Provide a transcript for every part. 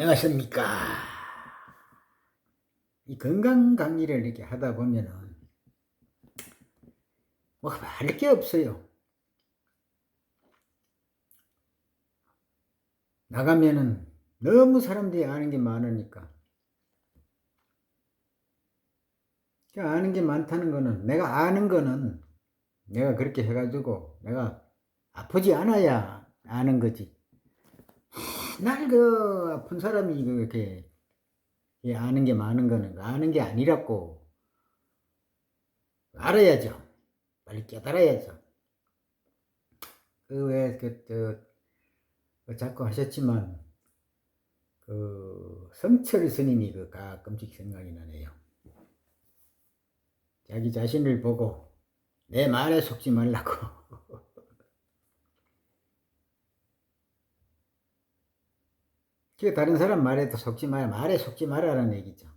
안녕하십니까. 이 건강 강의를 이렇게 하다 보면은 뭐 할 게 없어요. 나가면은 너무 사람들이 아는 게 많으니까. 그 아는 게 많다는 거는 내가 아는 거는 내가 그렇게 해가지고 내가 아프지 않아야 아는 거지. 날 그 아픈 사람이 그렇게 아는 게 많은 거는 아는 게 아니라고 알아야죠. 빨리 깨달아야죠. 그 왜 자꾸 하셨지만 그 성철 스님이 그 가끔씩 생각이 나네요. 자기 자신을 보고 내 말에 속지 말라고. 그 다른 사람 말에도 속지 마라, 말에 속지 말아라는 얘기죠.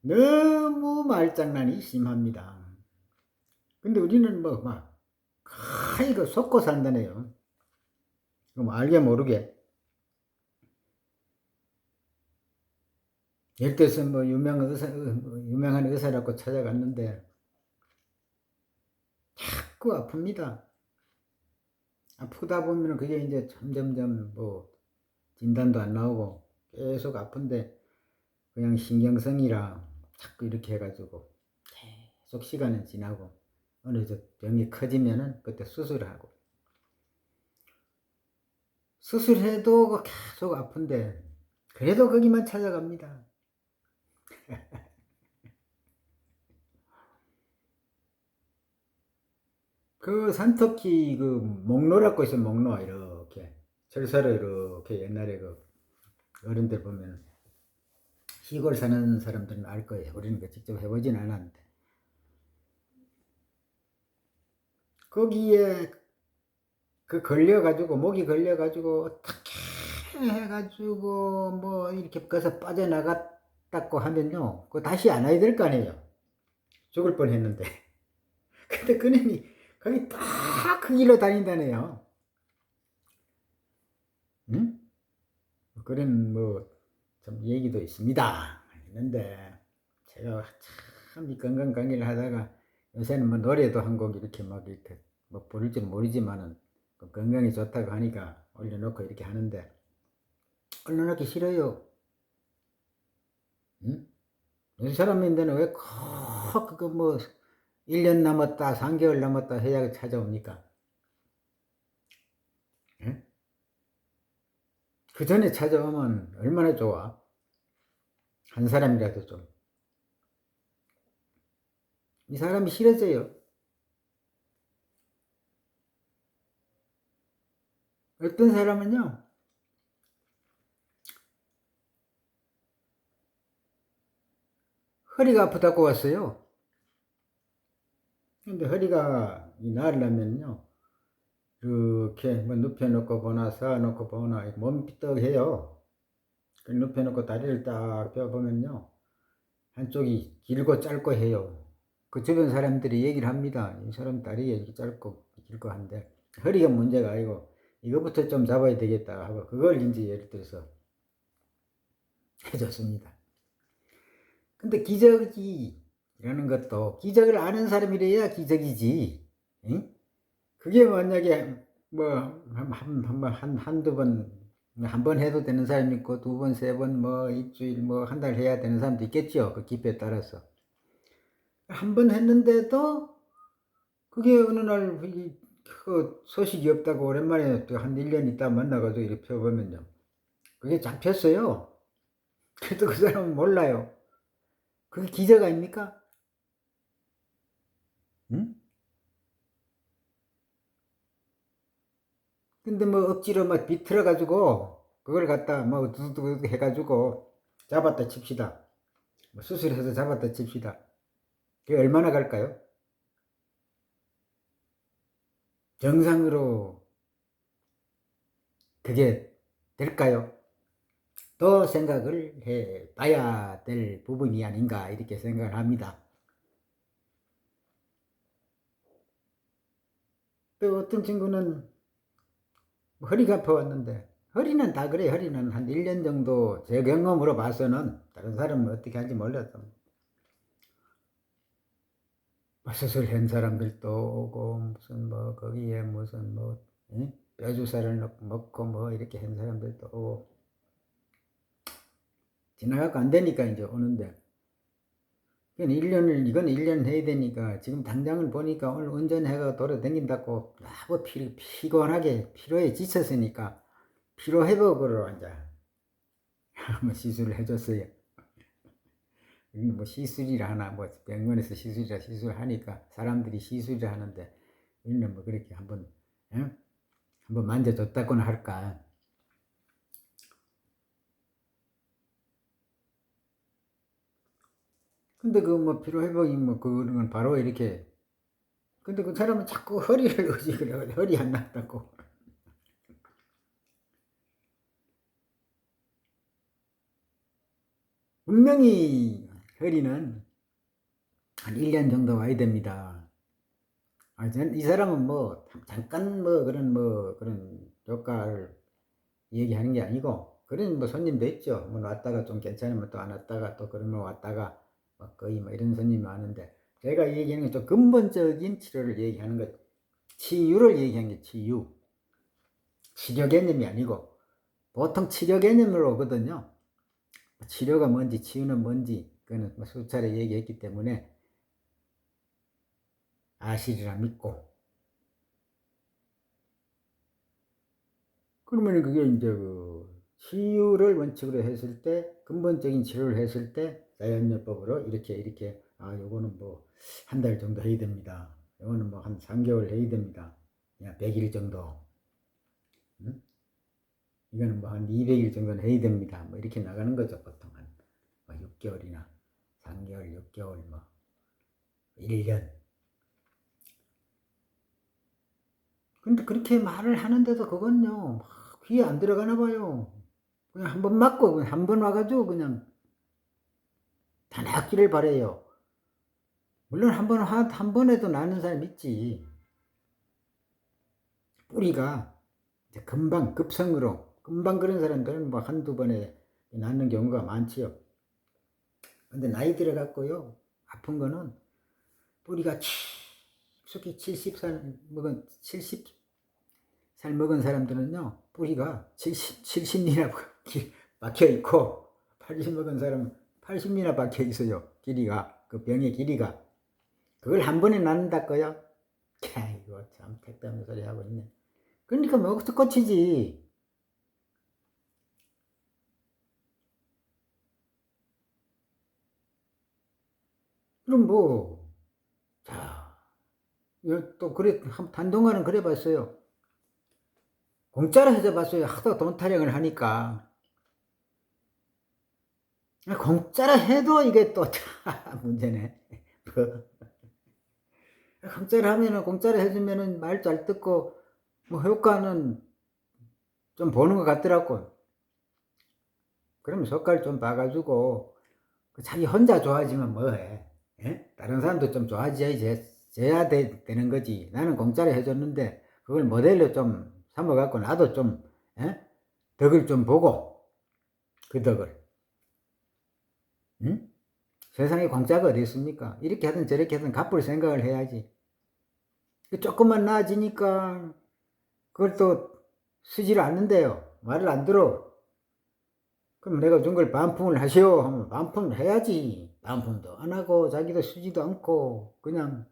너무 말장난이 심합니다. 근데 우리는 뭐 막 이거 속고 산다네요. 그럼 알게 모르게. 예를 들어서 뭐 유명한 의사라고 찾아갔는데 자꾸 아픕니다. 아프다 보면 그게 이제 점점점 뭐 진단도 안 나오고 계속 아픈데 그냥 신경성이라 자꾸 이렇게 해가지고 계속 시간은 지나고 어느 저 병이 커지면은 그때 수술을 하고 수술해도 계속 아픈데 그래도 거기만 찾아갑니다. 그 산토끼 그 목로라고 있어요. 목로 이렇게 철사로 이렇게 옛날에 그 어른들 보면 시골 사는 사람들은 알 거예요. 우리는 그 직접 해보진 않았는데 거기에 그 걸려가지고 목이 걸려가지고 어떻게 해가지고 뭐 이렇게 거기서 빠져나갔다고 하면요 그 다시 안 와야 될 거 아니에요. 죽을 뻔했는데 근데 그놈이 거기 딱 그 길로 다닌다네요. 응? 그런 뭐 좀 얘기도 있습니다. 있는데 제가 참 이 건강 강의를 하다가 요새는 뭐 노래도 한 곡 이렇게 막 이렇게 뭐 부를 줄 모르지만은 건강이 좋다고 하니까 올려놓고 이렇게 하는데 올려놓기 싫어요. 응? 요새 사람인데는 왜 꼭 그거 뭐 1년 남았다 3개월 남았다 해야 찾아옵니까? 응? 그 전에 찾아오면 얼마나 좋아. 한 사람이라도 좀. 이 사람이 싫어져요. 어떤 사람은요 허리가 아프다고 왔어요. 근데 허리가 나으려면요 이렇게 뭐 눕혀놓고 보나 서놓고 보나 몸이 삐떡해요. 눕혀놓고 다리를 딱 펴보면요 한쪽이 길고 짧고 해요. 그 주변 사람들이 얘기를 합니다. 이 사람 다리가 이렇게 짧고 길고 한데 허리가 문제가 아니고 이거부터 좀 잡아야 되겠다 하고 그걸 이제 예를 들어서 해줬습니다. 근데 기적이라는 것도 기적을 아는 사람이래야 기적이지. 응? 그게 만약에 뭐 한두 번 한 번 해도 되는 사람이 있고 두 번, 세 번, 뭐 일주일, 뭐 한 달 해야 되는 사람도 있겠죠. 그 기표에 따라서. 한 번 했는데도 그게 어느 날 그 소식이 없다고 오랜만에 또 한 1년 있다 만나가지고 이렇게 펴보면요. 그게 잡혔어요. 그래도 그 사람은 몰라요. 그게 기적 아닙니까? 응? 근데 뭐 억지로 막 비틀어가지고 그걸 갖다 뭐 두두두 해가지고 잡았다 칩시다. 뭐 수술해서 잡았다 칩시다. 그게 얼마나 갈까요? 정상으로 그게 될까요? 또 생각을 해 봐야 될 부분이 아닌가 이렇게 생각을 합니다. 또 어떤 친구는 허리가 아파왔는데, 허리는 다 그래. 허리는 한 1년 정도 제 경험으로 봐서는, 다른 사람은 어떻게 하는지 몰라도 뭐 수술한 사람들도 오고, 무슨 뭐 거기에 무슨 뭐 뼈주사를 먹고 뭐 이렇게 한 사람들도 오고, 지나가고 안 되니까 이제 오는데, 이건 1년 해야 되니까, 지금 당장을 보니까 오늘 운전해가 돌아다닌다고 너무 피곤하게 피로에 지쳤으니까 피로 회복으로 이제 한번 시술을 해줬어요. 뭐 시술이라 하나, 뭐 병원에서 시술하니까 사람들이 시술을 하는데, 우리는 뭐 그렇게 한번 만져줬다고나 할까. 근데 그 뭐 피로 회복이 뭐 그런 건 바로 이렇게, 근데 그 사람은 자꾸 허리를 의식을 허리 안 났다고. 분명히 허리는 한 1년 정도 와야 됩니다. 이 사람은 뭐 잠깐 뭐 그런 효과를 얘기하는 게 아니고, 그런 뭐 손님도 있죠. 뭐 왔다가 좀 괜찮으면 또 안 왔다가, 또 그러면 왔다가 뭐 거의 뭐 이런 손님이 많은데, 제가 얘기하는 건 좀 근본적인 치료를 얘기하는 것, 치유를 얘기하는 게 치유. 치료 개념이 아니고, 보통 치료 개념으로 오거든요. 치료가 뭔지 치유는 뭔지 그거는 뭐 수차례 얘기했기 때문에 아시리라 믿고, 그러면 그게 이제 그 치유를 원칙으로 했을 때, 근본적인 치료를 했을 때 자연요법으로 이렇게 요거는 뭐 한 달 정도 해야 됩니다. 요거는 뭐 한 3개월 해야 됩니다. 야, 100일 정도. 이거는 뭐 한 200일 정도는 해야 됩니다. 뭐 이렇게 나가는 거죠. 보통 한 6개월이나 3개월, 6개월, 뭐 1년. 근데 그렇게 말을 하는데도 그건요, 막 귀에 안 들어가나 봐요. 그냥 한 번 맞고, 한 번 와가지고 그냥 다 낫기를 바래요. 물론 한 번에도 나는 사람 있지. 뿌리가 이제 금방 급성으로, 금방 그런 사람들은 뭐 한두 번에 낫는 경우가 많지요. 근데 나이 들어갖고요, 아픈 거는 뿌리가 깊숙이 70살 먹은 사람들은요, 뿌리가 70리나 박혀 있고, 80 먹은 사람은 80리나 박혀 있어요. 길이가, 그 병의 길이가. 그걸 한 번에 낫는다고요? 이거 참 택다운 소리 하고 있네. 그러니까 뭐 어떻게 고치지? 그럼 뭐, 자, 또 그래, 한동안은 그래 봤어요. 공짜로 해줘 봤어요. 하도 돈 타령을 하니까. 공짜로 해도 이게 또 문제네. 뭐, 공짜로 하면은, 공짜로 해주면은 말 잘 듣고, 뭐 효과는 좀 보는 것 같더라고. 그러면 효과를 좀 봐가지고, 자기 혼자 좋아지면 뭐해? 예? 다른 사람도 좀 좋아져야 되는 거지. 나는 공짜로 해줬는데, 그걸 모델로 좀 삼아갖고, 나도 좀, 예? 덕을 좀 보고, 그 덕을. 응? 세상에 공짜가 어디 있습니까? 이렇게 하든 저렇게 하든 갚을 생각을 해야지. 조금만 나아지니까, 그걸 또 쓰지를 않는데요. 말을 안 들어. 그럼 내가 준 걸 반품을 하시오 하면 반품을 해야지. 반품도 안 하고 자기도 쓰지도 않고 그냥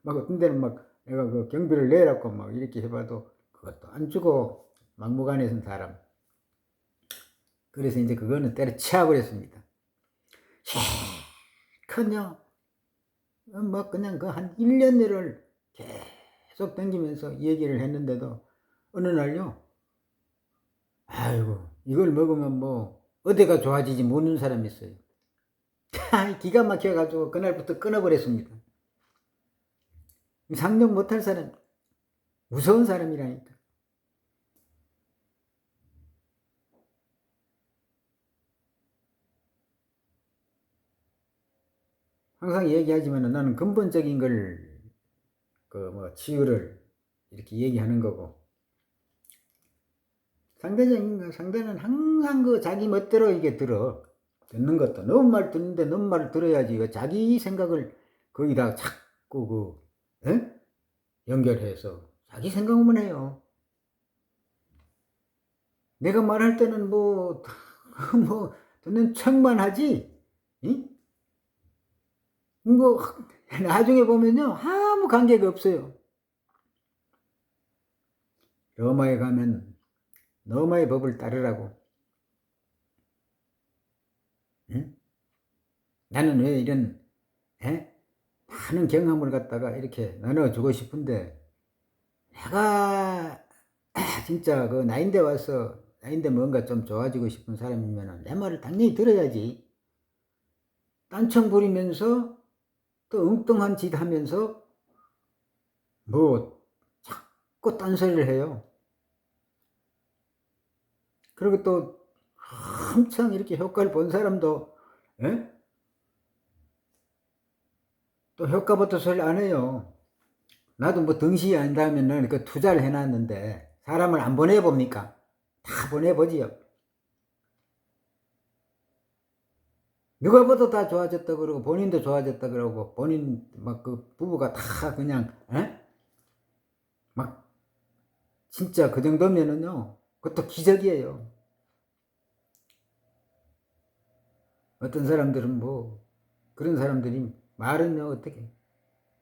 막 어떤 데는 막 내가 그 경비를 내라고 막 이렇게 해봐도 그것도 안 주고 막무가내 쓴 사람. 그래서 이제 그거는 때려치워버렸습니다. 실컷요. 뭐 그냥 그 한 1년을 계속 댕기면서 얘기를 했는데도 어느 날요. 아이고 이걸 먹으면 뭐 어디가 좋아지지 모르는 사람이 있어요. 기가 막혀가지고 그날부터 끊어버렸습니다. 상종 못할 사람, 무서운 사람이라니까. 항상 얘기하지만 나는 근본적인 걸, 그 뭐 치유를 이렇게 얘기하는 거고, 상대는 항상 그 자기 멋대로 이게 들어. 듣는 것도 너무 말 듣는데 너무 말을 들어야지. 그 자기 생각을 거기다 자꾸 연결해서 자기 생각만 해요. 내가 말할 때는 뭐 듣는 척만 하지. 응? 뭐 나중에 보면요 아무 관계가 없어요. 로마에 가면 로마의 법을 따르라고. 응? 나는 왜 이런 많은 경험을 갖다가 이렇게 나눠주고 싶은데 내가 진짜 그 나인데 와서 나인데 뭔가 좀 좋아지고 싶은 사람이면 내 말을 당연히 들어야지. 딴청 부리면서 또 엉뚱한 짓 하면서 뭐 자꾸 딴소리를 해요. 그리고 또 엄청 이렇게 효과를 본 사람도 또 효과부터 소리 안 해요. 나도 뭐 등식이 아니다 하면은 그 투자를 해놨는데 사람을 안 보내봅니까? 다 보내보지요. 누가 봐도 다 좋아졌다 그러고 본인도 좋아졌다 그러고 본인 막 그 부부가 다 그냥 막 진짜 그 정도면은요 그것도 기적이에요. 어떤 사람들은 뭐 그런 사람들이 말은요 어떻게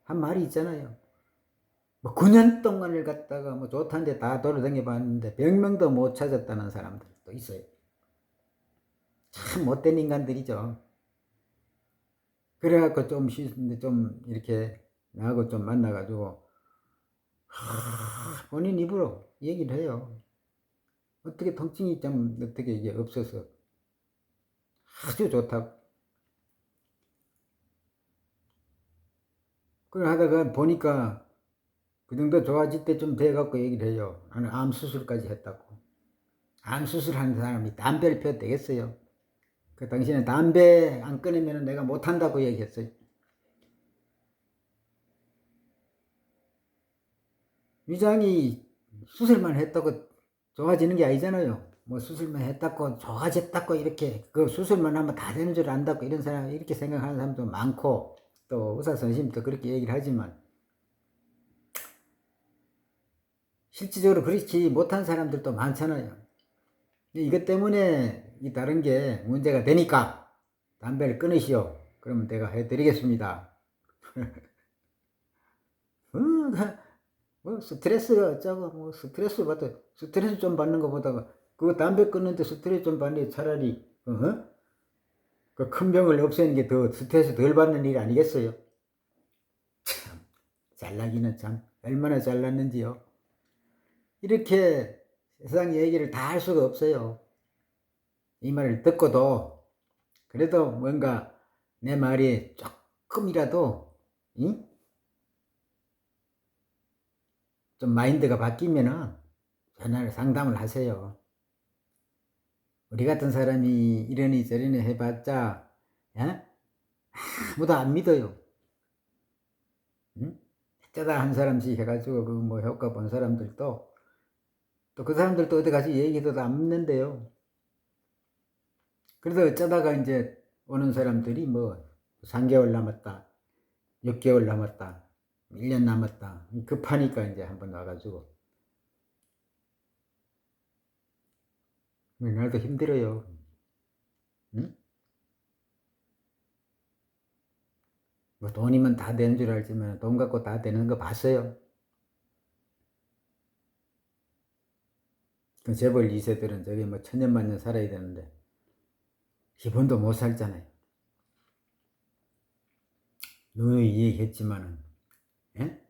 한 말이 있잖아요. 뭐 9년 동안을 갖다가 뭐 좋다는데 다 돌아다녀 봤는데 병명도 못 찾았다는 사람들도 있어요. 참 못된 인간들이죠. 그래갖고 좀 이렇게 나하고 좀 만나가지고 본인 입으로 얘기를 해요. 어떻게 통증이 좀 어떻게 이게 없어서 아주 좋다고. 그걸 하다가 보니까 그 정도 좋아질 때쯤 돼갖고 얘기를 해요. 나는 암 수술까지 했다고. 암 수술하는 사람이 담배를 피워도 되겠어요? 그 당신은 담배 안 끊으면 내가 못한다고 얘기했어요. 위장이 수술만 했다고 좋아지는 게 아니잖아요. 뭐 수술만 했다고 좋아졌다고 이렇게 그 수술만 하면 다 되는 줄 안다고 이런 사람 이렇게 생각하는 사람도 많고 또 의사 선생님도 그렇게 얘기를 하지만 실질적으로 그렇지 못한 사람들도 많잖아요. 이것 때문에 이 다른 게 문제가 되니까 담배를 끊으시오. 그러면 내가 해드리겠습니다. 뭐 스트레스가 어쩌고 뭐 스트레스 좀 받는 것보다가 그 담배 끊는데 스트레스 좀 받는 게 차라리 그 큰 병을 없애는 게 더 스트레스 덜 받는 일 아니겠어요? 참 잘나기는 참 얼마나 잘났는지요. 이렇게 세상 얘기를 다 할 수가 없어요. 이 말을 듣고도 그래도 뭔가 내 말이 조금이라도 응? 좀 마인드가 바뀌면은 전화를 상담을 하세요. 우리 같은 사람이 이러니 저러니 해봤자 아무도 안 믿어요. 응? 어쩌다 한 사람씩 해가지고 그 뭐 효과 본 사람들도 또 그 사람들도 어디 가서 얘기해도 안 믿는데요. 그래서 어쩌다가 이제 오는 사람들이 뭐 3개월 남았다, 6개월 남았다, 1년 남았다 급하니까 이제 한번 와가지고 나도 힘들어요. 응? 뭐 돈이면 다 되는 줄 알지만 돈 갖고 다 되는 거 봤어요. 그 재벌 2세들은 저기 뭐 천년만년 살아야 되는데 기본도 못 살잖아요. 누누이 얘기했지만은 예?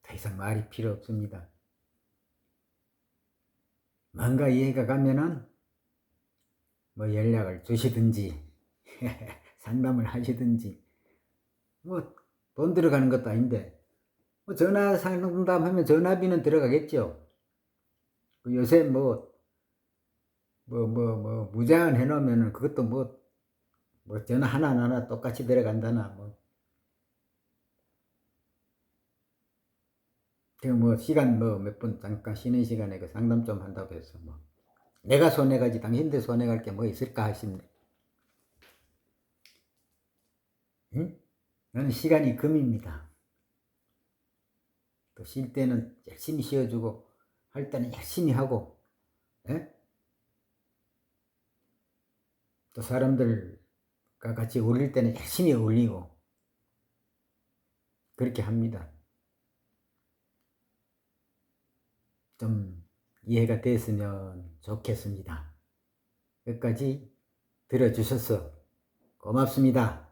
더 이상 말이 필요 없습니다. 뭔가 이해가 가면은 뭐 연락을 주시든지 상담을 하시든지 뭐 돈 들어가는 것도 아닌데 뭐 전화 상담하면 전화비는 들어가겠죠. 요새 무제한 해놓으면은 그것도 뭐 전화 하나 똑같이 들어간다나 뭐 그 뭐 시간 뭐 몇 분 잠깐 쉬는 시간에 그 상담 좀 한다고 해서 뭐 내가 손해 가지 당신들 손해 갈 게 뭐 있을까 하십네. 응? 나는 시간이 금입니다. 또 쉴 때는 열심히 쉬어주고 할 때는 열심히 하고, 예? 또 사람들과 같이 어울릴 때는 열심히 어울리고 그렇게 합니다. 좀 이해가 됐으면 좋겠습니다. 끝까지 들어주셔서 고맙습니다.